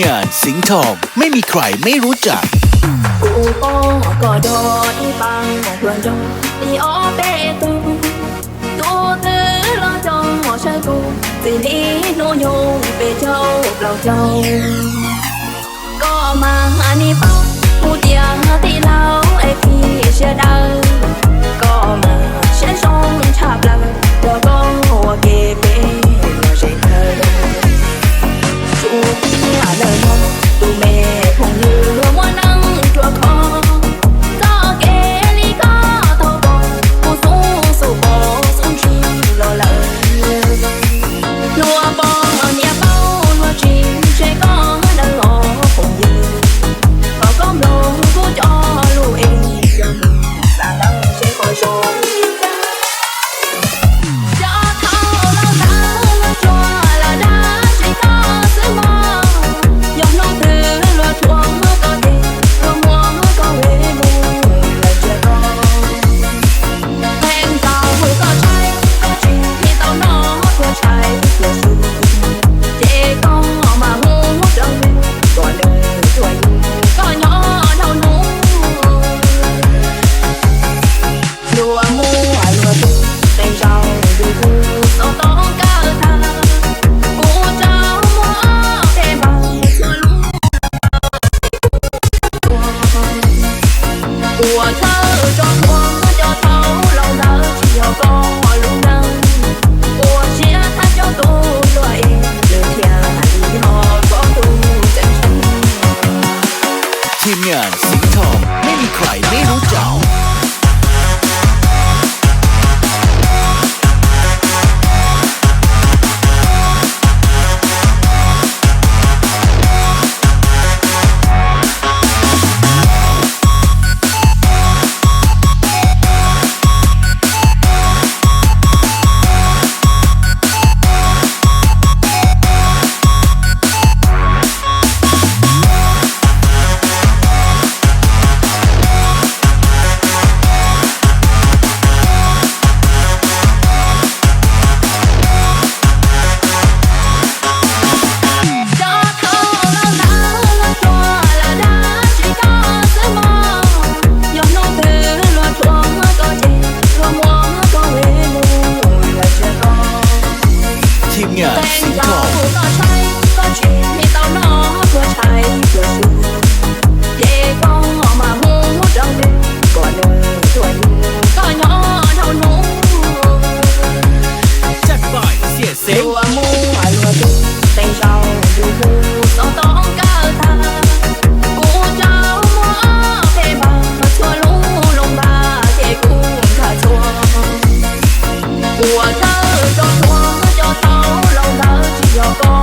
งานสิงห์ทองไม่มีใครไม่รู้จักกูก็โดนบังเพื่อนจงอีออเปตูตูตื้อรอจงใช่กูสินี้หนูยงไปเจ้าเราเจ้าก็มาหานี่เป้าพูดอย่างที่เราไอพี่เชื่อได้ก็มาเช่นชงชาบลังแล้วก็ว่าเกเปเราใช่เธอชูพี่อาเลยมองตูเมคงยืมว่านั่งจัวคอเจ้าเกลีก็โทบกูสู้บอสู้ชีรอเลยลัวบอเนี่ยเป้าลัวจีเช่ก็ดังรอคงยืมก็ก้มลงกูจอลูเองสาดังเช่คอยชมทีมงานสิงห์ทองไม่มีใครไม่รู้จักทีมงานสิงห์ทองก็ชีมีเต้านอเพื่อใช้เพื่อสู้เย่ก็มาหูจังเด็กก่อนเดินช่วยก็ย่อเท่านู้จัดไปเสียเสียงลัวมูลัวตูเต็งเจ้าดูหูต้องก้าวทางกูเจ้ามัวเพบาชัวลูลงบาเกกูขาชัวหัวเธอจอชัวจอเท้าเราเธอที่ยอก็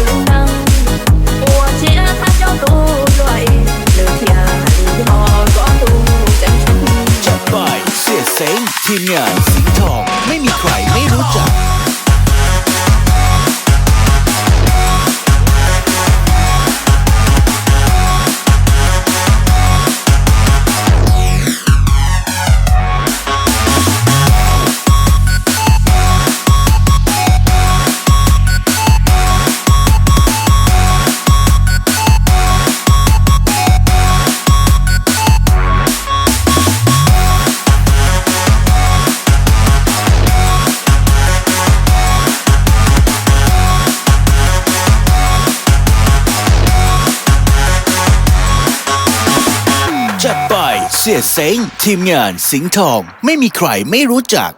ลุงนั่งหัวเชียถ้าเจ้าตูด้วยเลือเทียที่หอก็ตูเจ็บช้ำจัดไปเสียเสียงทีมงานสิงห์ทองไม่มีใครไม่รู้จักจัดไปเสียเซ็งทีมงานสิงห์ทองไม่มีใครไม่รู้จัก